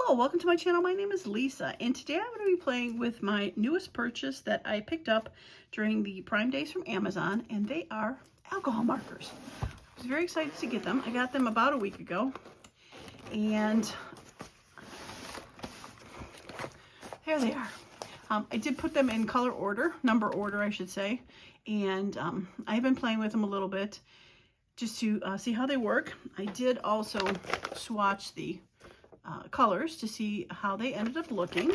Hello, welcome to my channel. My name is Lisa, and today I'm going to be playing with my newest purchase that I picked up during the Prime Days from Amazon, and they are alcohol markers. I was very excited to get them. I got them about a week ago, and there they are. I did put them in color order, number order I should say, and I've been playing with them a little bit just to see how they work. I did also swatch the colors to see how they ended up looking,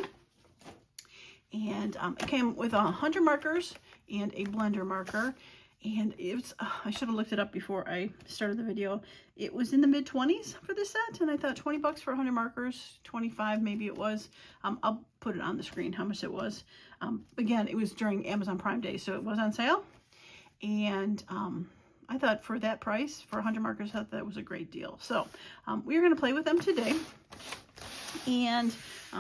and it came with 100 markers and a blender marker, and it was I should have looked it up before I started the video. It was in the mid-20s for this set, and I thought 20 bucks for 100 markers, 25 maybe it was. I'll put it on the screen how much it was. Again, it was during Amazon Prime Day, so it was on sale, and I thought for that price, for 100 markers, I thought that was a great deal. So we're going to play with them today. And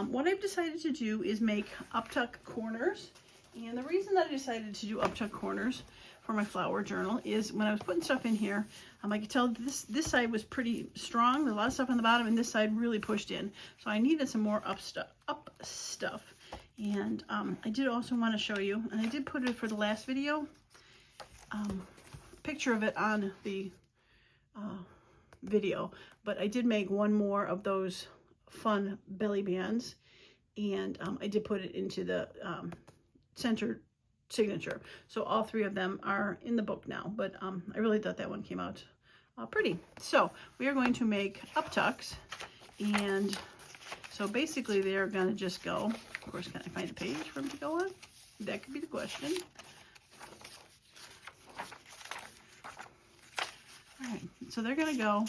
what I've decided to do is make uptuck corners. And the reason that I decided to do uptuck corners for my flower journal is when I was putting stuff in here, I could tell this side was pretty strong. There's a lot of stuff on the bottom, and this side really pushed in. So I needed some more up stuff. And I did also want to show you, and I did put it for the last video, picture of it on the video, but I did make one more of those fun belly bands, and I did put it into the center signature. So all three of them are in the book now, but I really thought that one came out pretty. So we are going to make uptucks, and so basically they're going to just go, of course, can I find a page for them to go on? That could be the question. All right, so they're going to go,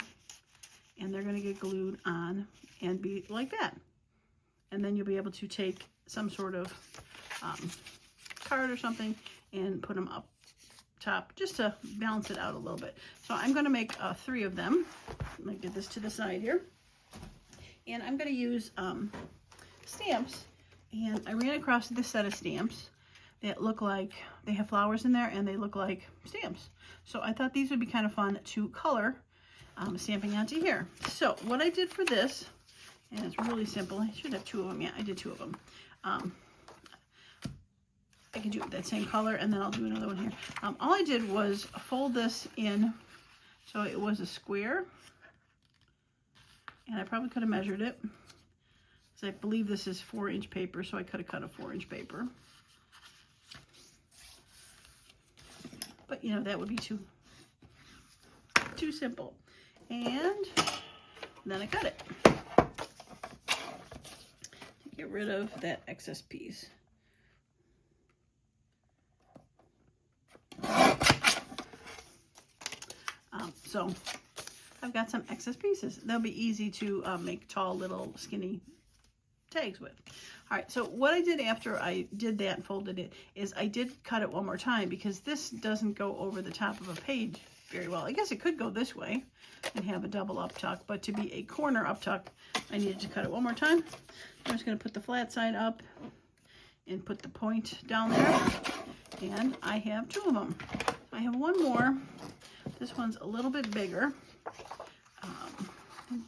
and they're going to get glued on and be like that. And then you'll be able to take some sort of card or something and put them up top just to balance it out a little bit. So I'm going to make 3 of them. Let me get this to the side here. And I'm going to use stamps. And I ran across this set of stamps that look like they have flowers in there, and they look like stamps. So I thought these would be kind of fun to color stamping onto here. So what I did for this, and it's really simple. I should have 2 of them. Yeah, I did 2 of them. I can do that same color, and then I'll do another one here. All I did was fold this in so it was a square, and I probably could have measured it, because I believe this is 4-inch paper, so I could have cut a 4-inch paper. But you know, that would be too simple. And then I cut it to get rid of that excess piece. So I've got some excess pieces. They'll be easy to make tall, little, skinny tags with. All right, so what I did after I did that and folded it is I did cut it one more time, because this doesn't go over the top of a page very well. I guess it could go this way and have a double uptuck, but to be a corner uptuck, I needed to cut it one more time. I'm just going to put the flat side up and put the point down there, and I have 2 of them. I have one more. This one's a little bit bigger.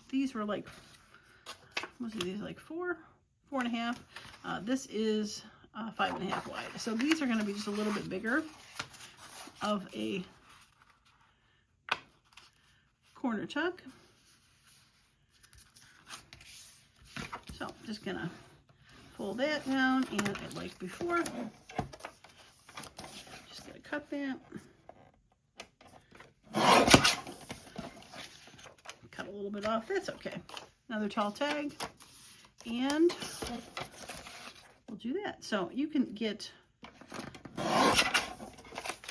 These were like, what was these, like 4.5. This is 5.5 wide. So these are going to be just a little bit bigger of a corner tuck. So I'm just going to fold that down, and like before, just going to cut that. Cut a little bit off. That's okay. Another tall tag, and we'll do that. So you can get,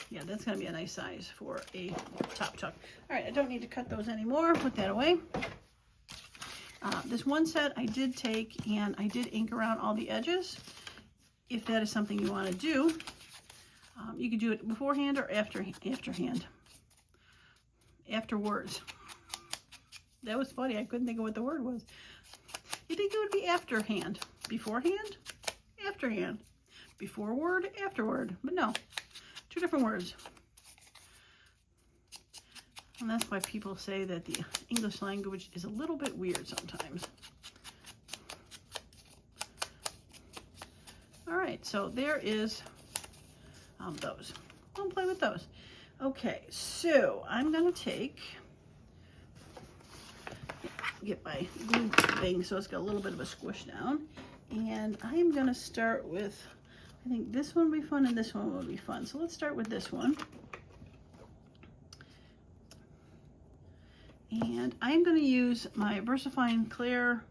yeah, that's going to be a nice size for a top tuck. All right, I don't need to cut those anymore. Put that away. This one set I did take, and I did ink around all the edges. If that is something you want to do, you could do it beforehand or afterwards. That was funny. I couldn't think of what the word was. You think it would be afterhand? Beforehand? Afterhand. Before word? Afterward. But no. 2 different words. And that's why people say that the English language is a little bit weird sometimes. right, so there is those. I'll play with those. Okay, so I'm gonna get my glue thing so it's got a little bit of a squish down, and I'm gonna start with, I think this one will be fun and this one will be fun. So let's start with this one. And I'm going to use my VersaFine Clear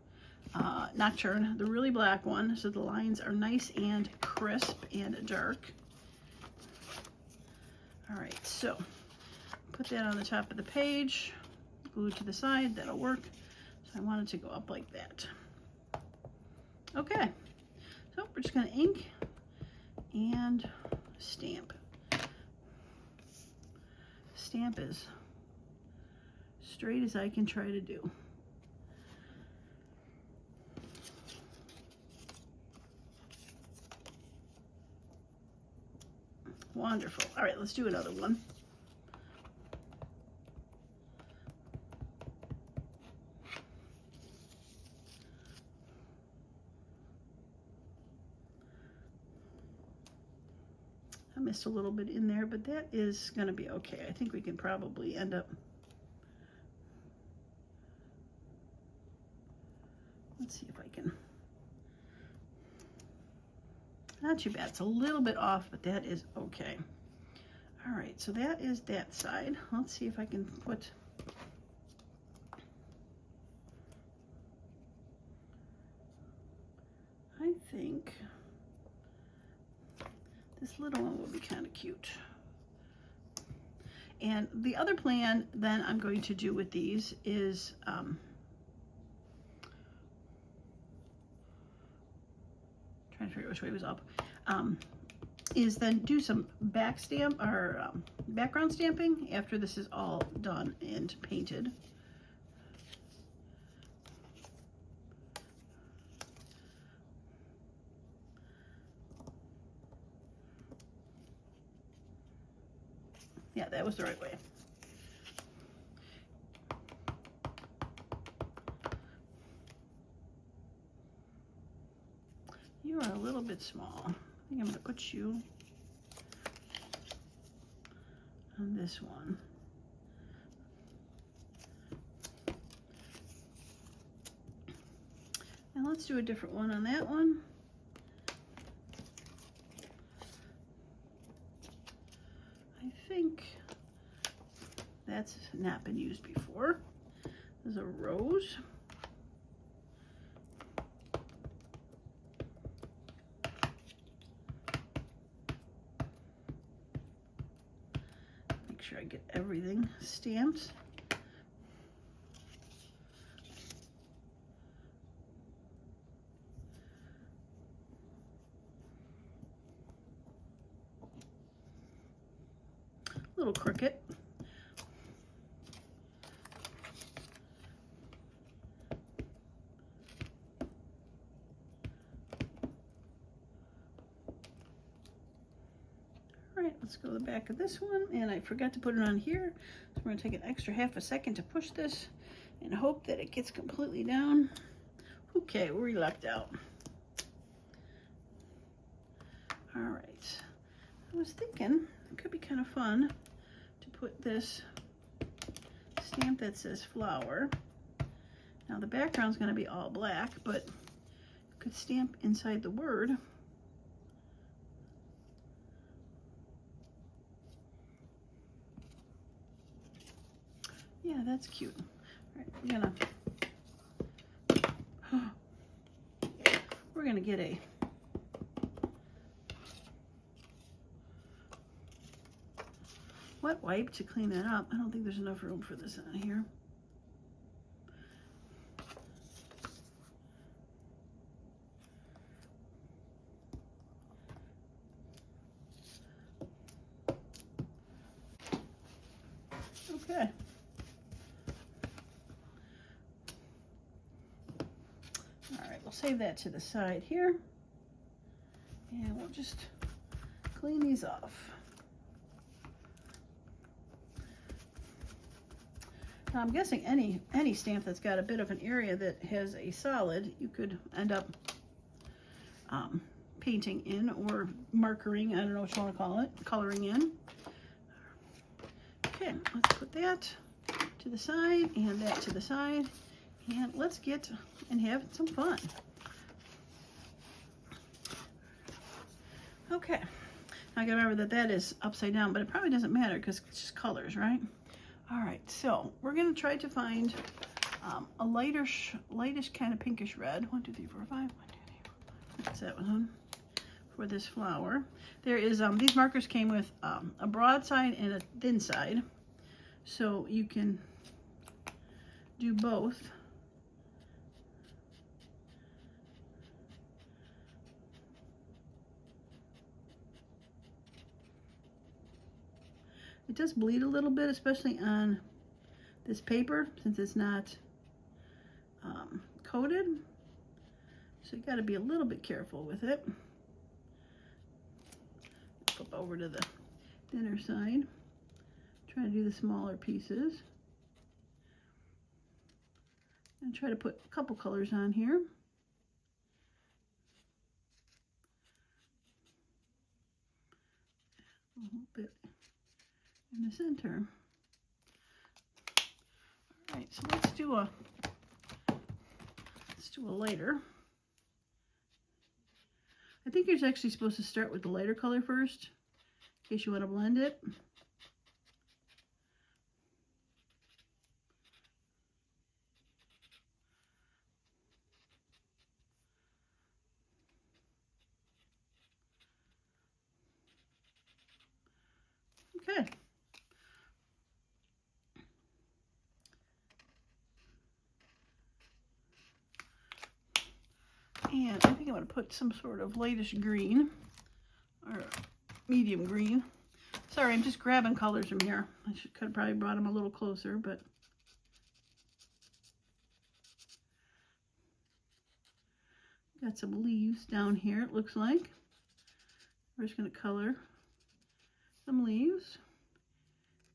Nocturne, the really black one, so the lines are nice and crisp and dark. All right, so put that on the top of the page, glue to the side, that'll work. So I want it to go up like that. Okay, so we're just going to ink and stamp. Stamp as straight as I can try to do. Wonderful. All right, let's do another one. I missed a little bit in there, but that is going to be okay. I think we can probably end up. Let's see if I can. Not too bad. It's a little bit off, but that is okay. All right, so that is that side. Let's see if I can put. I think this little one will be kind of cute. And the other plan then I'm going to do with these is trying to figure out which way was up, is then do some back stamp or background stamping after this is all done and painted. Yeah, that was the right way. You are a little bit small. I think I'm going to put you on this one. And let's do a different one on that one. I think that's not been used before. There's a rose. Make sure I get everything stamped. Little cricket. All right, let's go to the back of this one, and I forgot to put it on here, so we're going to take an extra half a second to push this and hope that it gets completely down. Okay, we lucked out. All right, I was thinking it could be kind of fun to put this stamp that says flower. Now the background's going to be all black, but you could stamp inside the word. Yeah, that's cute. All right, we're gonna get a wet wipe to clean that up. I don't think there's enough room for this on here. Okay. All right, we'll save that to the side here. And we'll just clean these off. Now I'm guessing any stamp that's got a bit of an area that has a solid, you could end up painting in, or markering, I don't know what you want to call it, coloring in. Okay, let's put that to the side and that to the side, and let's get and have some fun. Okay, I gotta remember that that is upside down, but it probably doesn't matter because it's just colors, right? All right, so we're gonna try to find a lightish kind of pinkish red. 1, 2, 3, 4, 5. 1, 2, 3, 4, 5. That's that one for this flower. There is these markers came with a broad side and a thin side, so you can do both. It does bleed a little bit, especially on this paper, since it's not coated. So you got to be a little bit careful with it. Flip over to the thinner side. Try to do the smaller pieces. And try to put a couple colors on here. A little bit in the center. All right, so let's do a lighter. I think you're actually supposed to start with the lighter color first, in case you want to blend it. Okay. And I think I'm going to put some sort of lightish green, or medium green. Sorry, I'm just grabbing colors from here. I could have probably brought them a little closer, but got some leaves down here, it looks like. We're just going to color some leaves,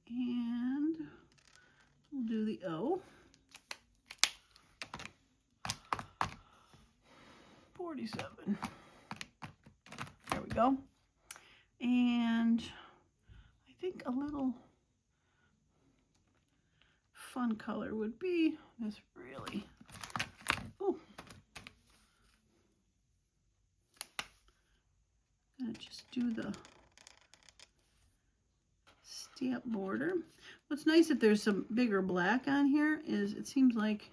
and we'll do the O. 47. There we go. And I think a little fun color would be this really, oh, gonna just do the stamp border. What's nice if there's some bigger black on here is it seems like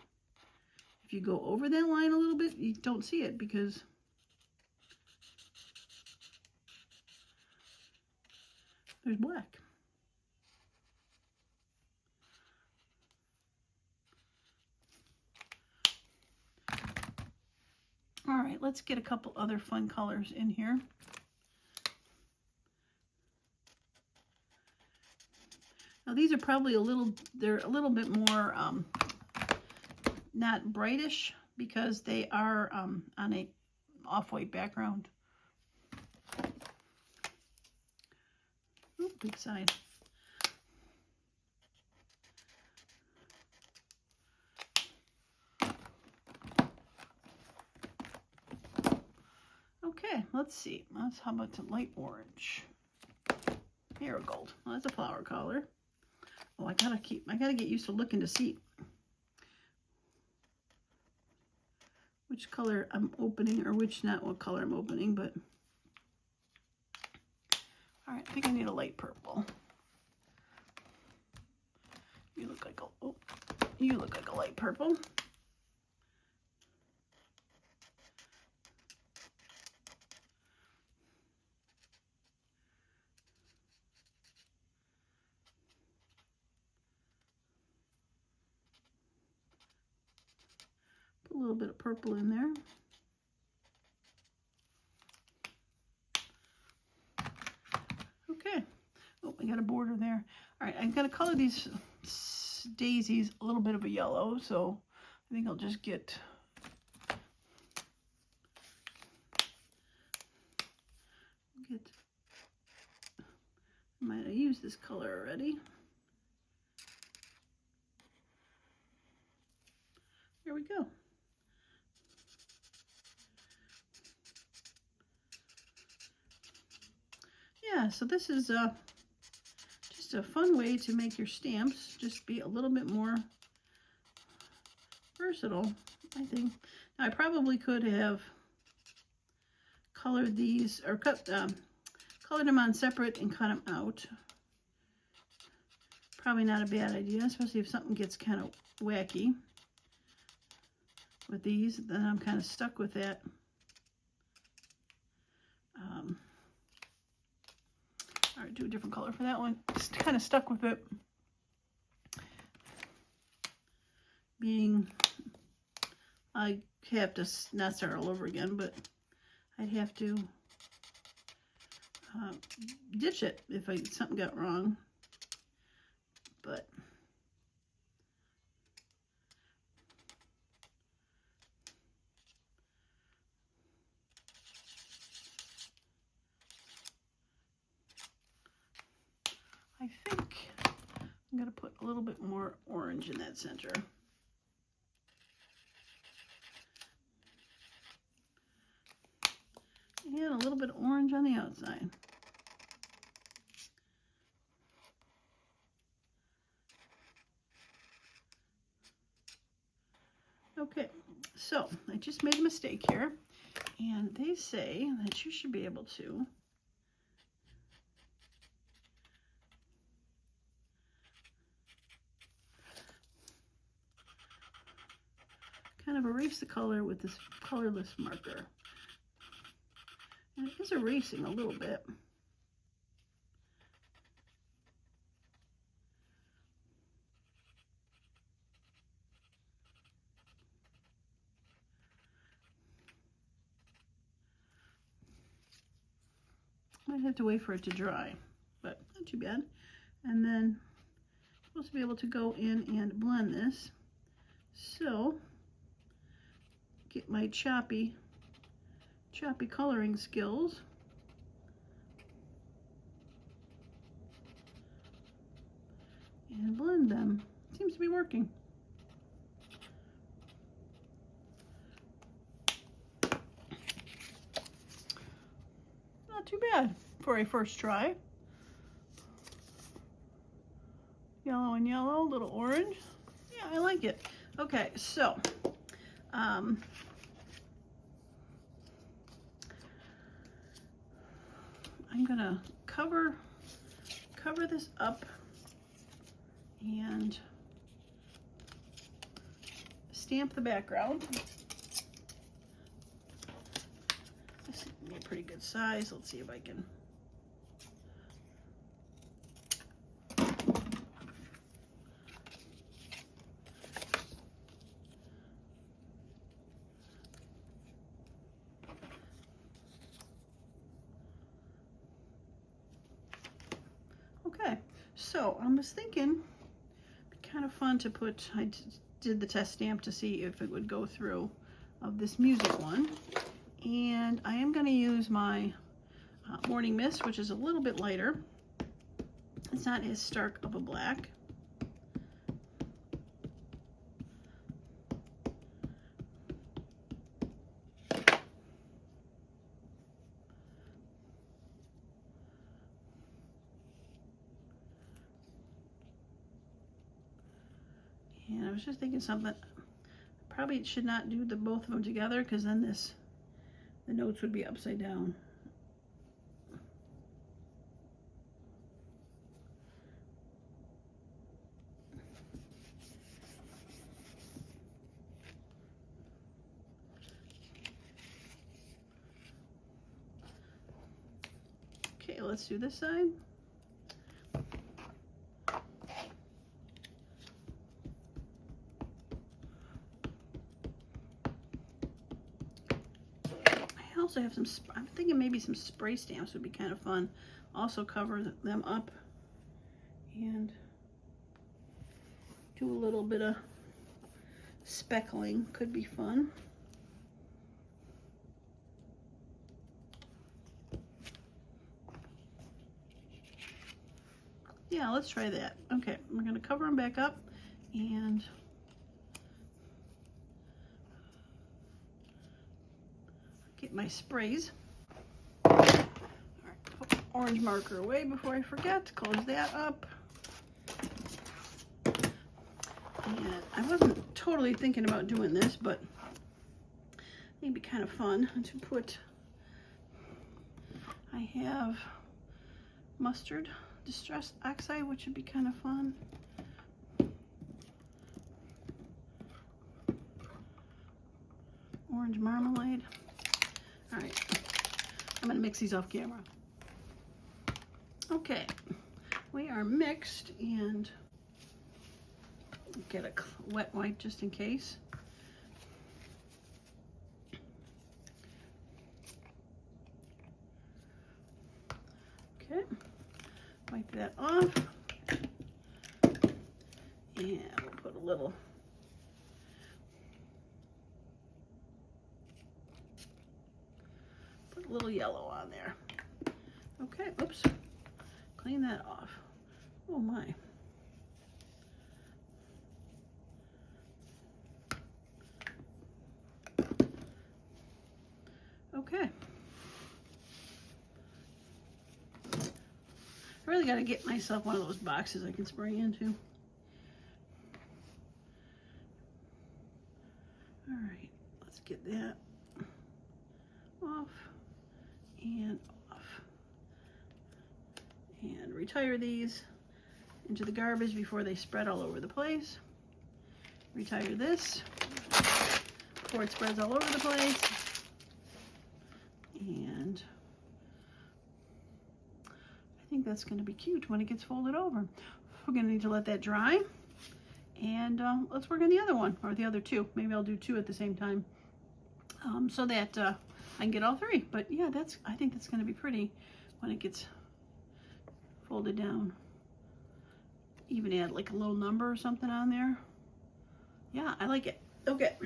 if you go over that line a little bit, you don't see it because there's black. All right, let's get a couple other fun colors in here. Now these are probably they're a little bit more not brightish because they are on a off-white background. Ooh, big side. Okay, let's see. How about the light orange? Marigold. Well, that's a flower color. Oh, I gotta get used to looking to see which color I'm opening, or not what color I'm opening, but all right, I think I need a light purple. You look like a light purple. Put a little bit of purple in there. Okay. Oh, I got a border there. All right, I'm gonna color these daisies a little bit of a yellow, so I think I'll just get I might have used this color already. There we go. yeah, so this is just a fun way to make your stamps just be a little bit more versatile, I think. Now, I probably could have colored these, or colored them on separate and cut them out. Probably not a bad idea, especially if something gets kind of wacky with these. Then I'm kind of stuck with that. All right, do a different color for that one. Just kind of stuck with it being, I have to not start all over again, but I'd have to ditch it if something got wrong. But I think I'm going to put a little bit more orange in that center. And a little bit of orange on the outside. Okay, so I just made a mistake here, and they say that you should be able to kind of erase the color with this colorless marker. And it is erasing a little bit. Might have to wait for it to dry, but not too bad. And then I'm supposed to be able to go in and blend this. So get my choppy coloring skills. And blend them. Seems to be working. Not too bad for a first try. Yellow and yellow, little orange. Yeah, I like it. Okay, so I'm gonna cover this up and stamp the background. This is a pretty good size. Let's see if I can. Okay, so I was thinking it'd be kind of fun to put, I did the test stamp to see if it would go through of this music one. And I am going to use my Morning Mist, which is a little bit lighter. It's not as stark of a black. And I was just thinking something, probably should not do both of them together, because then the notes would be upside down. Okay, let's do this side. I also have some, I'm thinking maybe some spray stamps would be kind of fun. Also cover them up and do a little bit of speckling, could be fun. Yeah, let's try that. Okay, we're going to cover them back up and get my sprays. All right, put orange marker away before I forget. Close that up. And I wasn't totally thinking about doing this, but it'd be kind of fun to put, I have mustard distress oxide, which would be kind of fun. Orange marmalade. All right, I'm gonna mix these off camera. Okay, we are mixed, and get a wet wipe just in case. Okay, wipe that off, and we'll put a little yellow on there. Okay, oops, clean that off. Oh my. Okay. I really got to get myself one of those boxes I can spray into. All right, let's get that off and off. And retire these into the garbage before they spread all over the place. Retire this before it spreads all over the place. And I think that's going to be cute when it gets folded over. We're going to need to let that dry, and let's work on the other one, or the other two. Maybe I'll do two at the same time, so that I can get all three. But yeah, I think that's going to be pretty when it gets folded down. Even add like a little number or something on there. Yeah, I like it. Okay.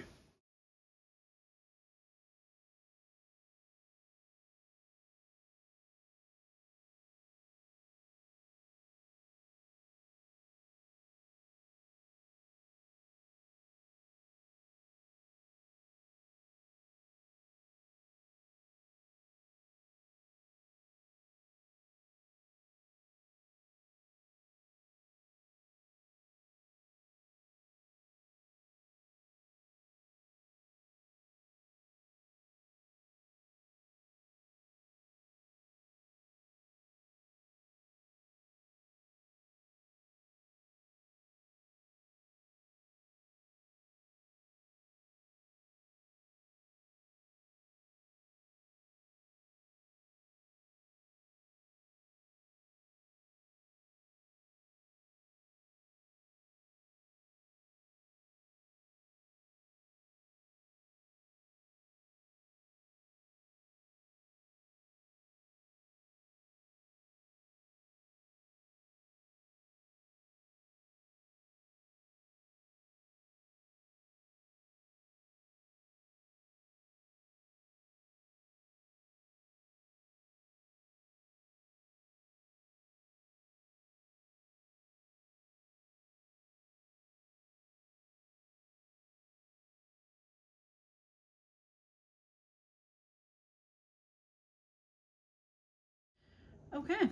Okay.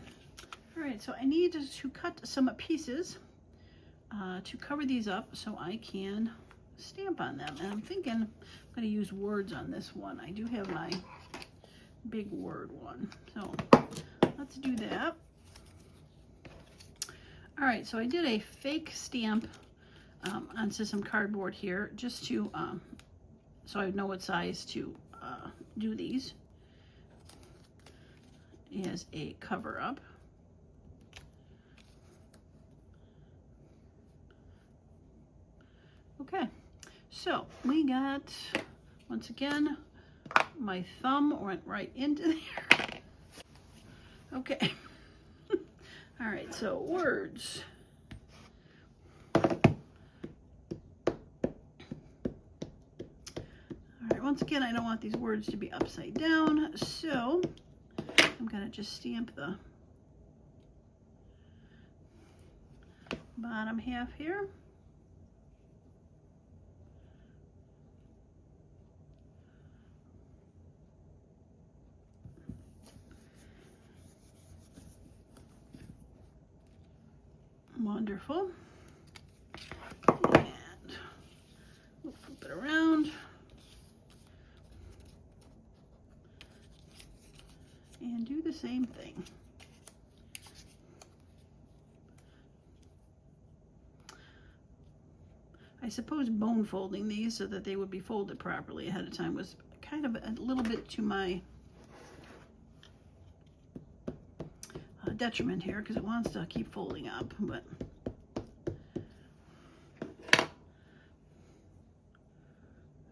All right, so I need to cut some pieces to cover these up so I can stamp on them. And I'm thinking I'm going to use words on this one. I do have my big word one. So let's do that. All right, so I did a fake stamp onto some cardboard here just to, so I know what size to do these as a cover up. Okay, so we got, once again, my thumb went right into there. Okay. All right, so words. All right, once again, I don't want these words to be upside down, so I'm gonna just stamp the bottom half here. Wonderful. And we'll flip it around. And do the same thing. I suppose bone folding these so that they would be folded properly ahead of time was kind of a little bit to my detriment here, because it wants to keep folding up, but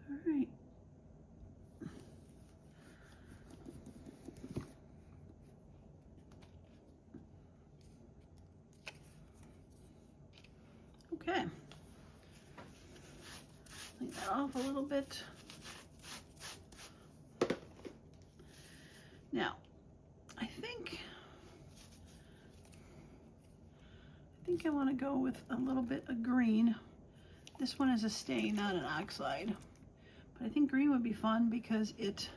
all right. Okay. Clean that off a little bit. Now, I think I want to go with a little bit of green. This one is a stain, not an oxide. But I think green would be fun because it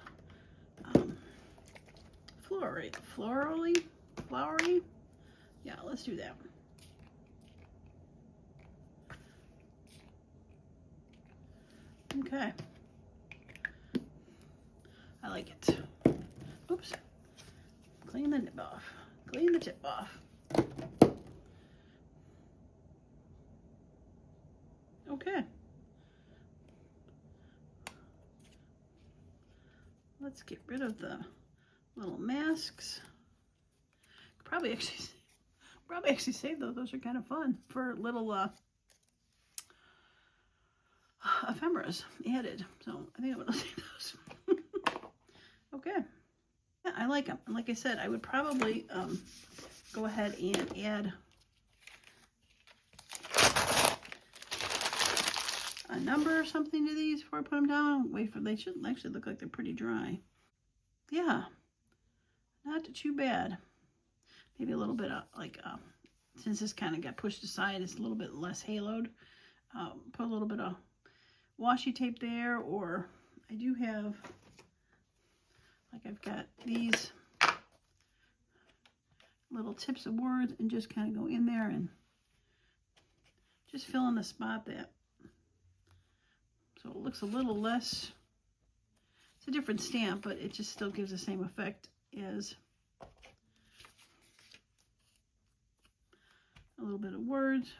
flowery. Yeah, let's do that. Okay. I like it. Oops. Clean the nib off. Clean the tip off. Okay. Let's get rid of the little masks. Probably actually save those. Those are kind of fun for little ephemeras added. So I think I'm gonna save those. Okay. Yeah, I like them. And like I said, I would probably go ahead and add a number or something to these before I put them down. Wait for, they should actually look like they're pretty dry. Yeah, not too bad. Maybe a little bit of like, since this kind of got pushed aside, it's a little bit less haloed. Put a little bit of washi tape there, or I do have, like I've got these little tips of words and just kind of go in there and just fill in the spot that, so it looks a little less, it's a different stamp, but it just still gives the same effect as a little bit of words.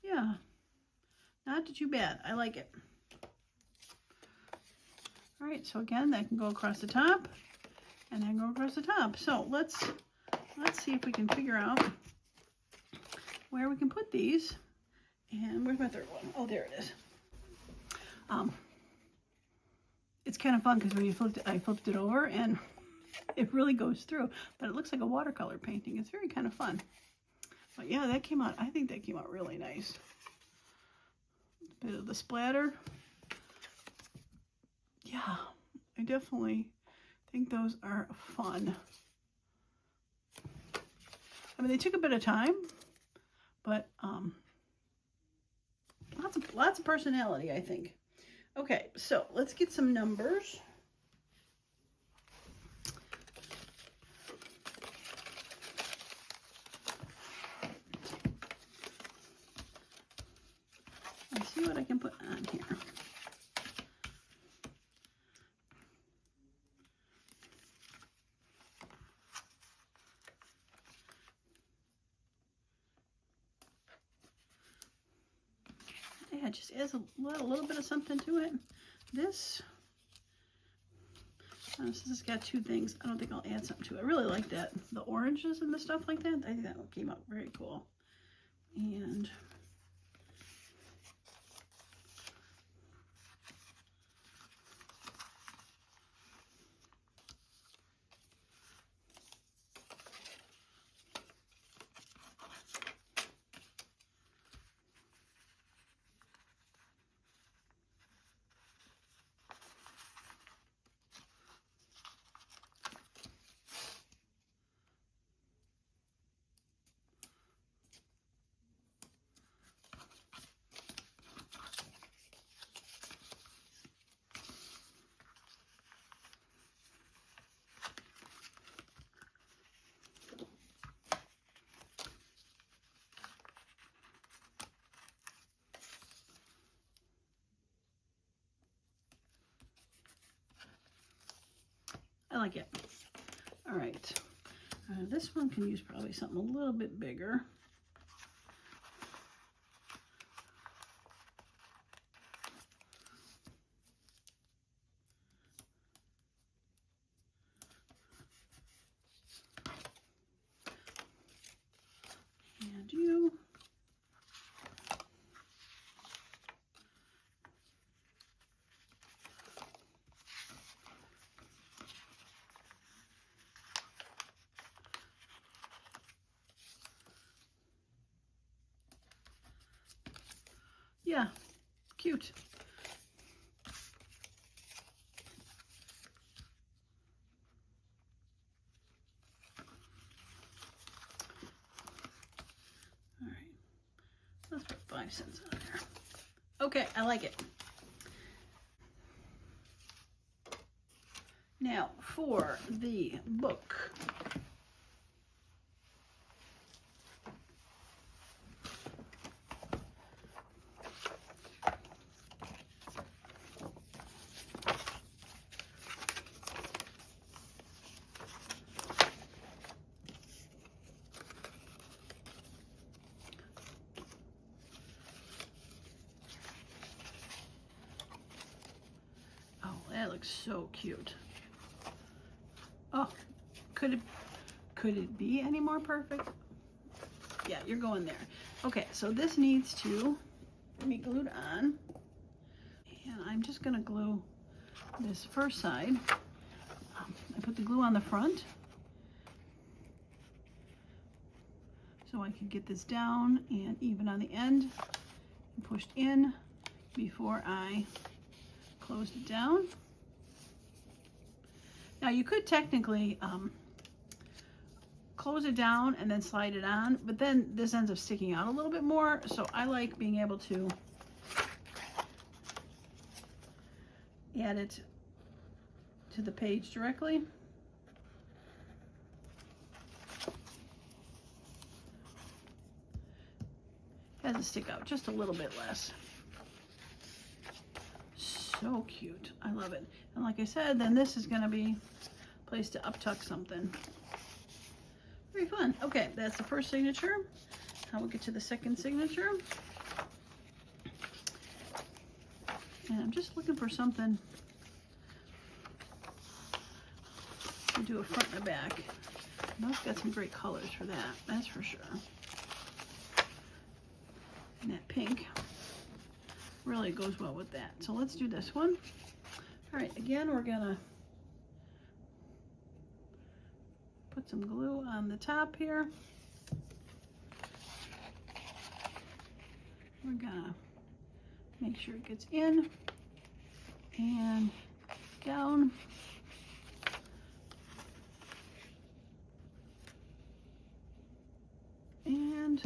Yeah, not too bad. I like it. All right, so again, that can go across the top and then go across the top. So let's see if we can figure out where we can put these. And where's my third one? Oh, there it is. It's kind of fun because when you I flipped it over and it really goes through, but it looks like a watercolor painting. It's very kind of fun. But yeah, that came out, I think that came out really nice. A bit of the splatter. Yeah, I definitely think those are fun. I mean, they took a bit of time, but lots of personality, I think. Okay, so let's get some numbers. Let's see what I can put on here. Yeah, it just adds a little bit of something to it. This has got two things. I don't think I'll add something to it. I really like that. The oranges and the stuff like that. I think that came out very cool. And like it. All right. This one can use probably something a little bit bigger. And you. Yeah, cute. All right, let's put 5 cents on there. Okay, I like it. Now for the book. That looks so cute. Oh, could it be any more perfect? Yeah, you're going there. Okay, so this needs to be glued on. And I'm just gonna glue this first side. I put the glue on the front so I can get this down and even on the end and pushed in before I closed it down. Now you could technically close it down and then slide it on, but then this ends up sticking out a little bit more, so I like being able to add it to the page directly. Has to stick out just a little bit less. So cute. I love it. And like I said, then this is going to be a place to uptuck something. Very fun. Okay, that's the first signature. Now we'll get to the second signature. And I'm just looking for something to do a front and a back. And those got some great colors for that, that's for sure. And that pink really goes well with that. So let's do this one. All right, again, we're gonna put some glue on the top here. We're gonna make sure it gets in and down. And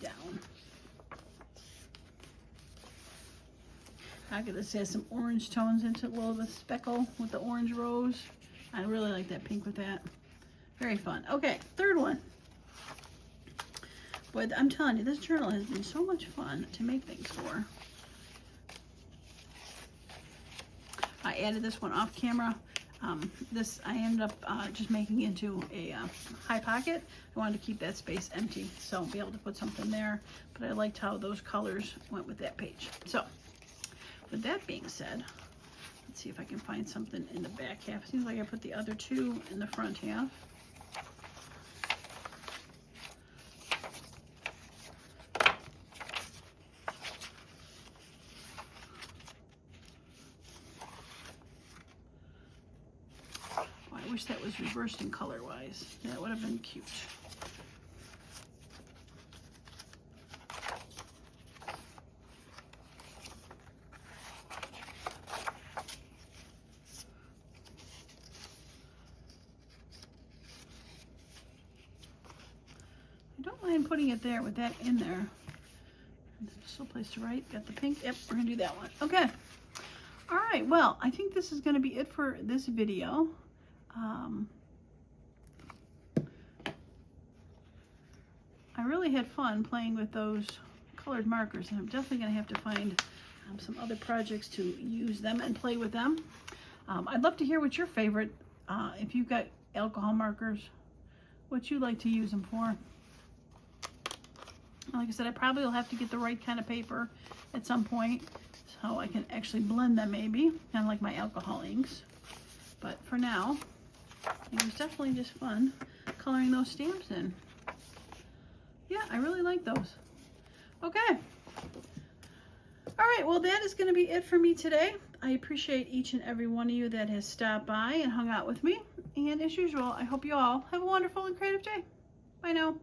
down. I got this has some orange tones into it, a little bit of speckle with the orange rose. I really like that pink with that. Very fun. Okay, third one. Boy, I'm telling you, this journal has been so much fun to make things for. I added this one off camera. This I ended up just making into a high pocket. I wanted to keep that space empty, so be able to put something there. But I liked how those colors went with that page. So, with that being said, let's see if I can find something in the back half. Seems like I put the other two in the front half. I wish that was reversed in color-wise. That would have been cute. I don't mind putting it there with that in there. Still place to write. Got the pink. Yep, we're gonna do that one. Okay. All right. Well, I think this is gonna be it for this video. I really had fun playing with those colored markers, and I'm definitely going to have to find some other projects to use them and play with them. I'd love to hear what your favorite if you've got alcohol markers, what you like to use them for. Like I said, I probably will have to get the right kind of paper at some point so I can actually blend them maybe, kind of like my alcohol inks. But for now, it was definitely just fun coloring those stamps in. Yeah, I really like those. Okay. All right, well, that is going to be it for me today. I appreciate each and every one of you that has stopped by and hung out with me. And as usual, I hope you all have a wonderful and creative day. Bye now.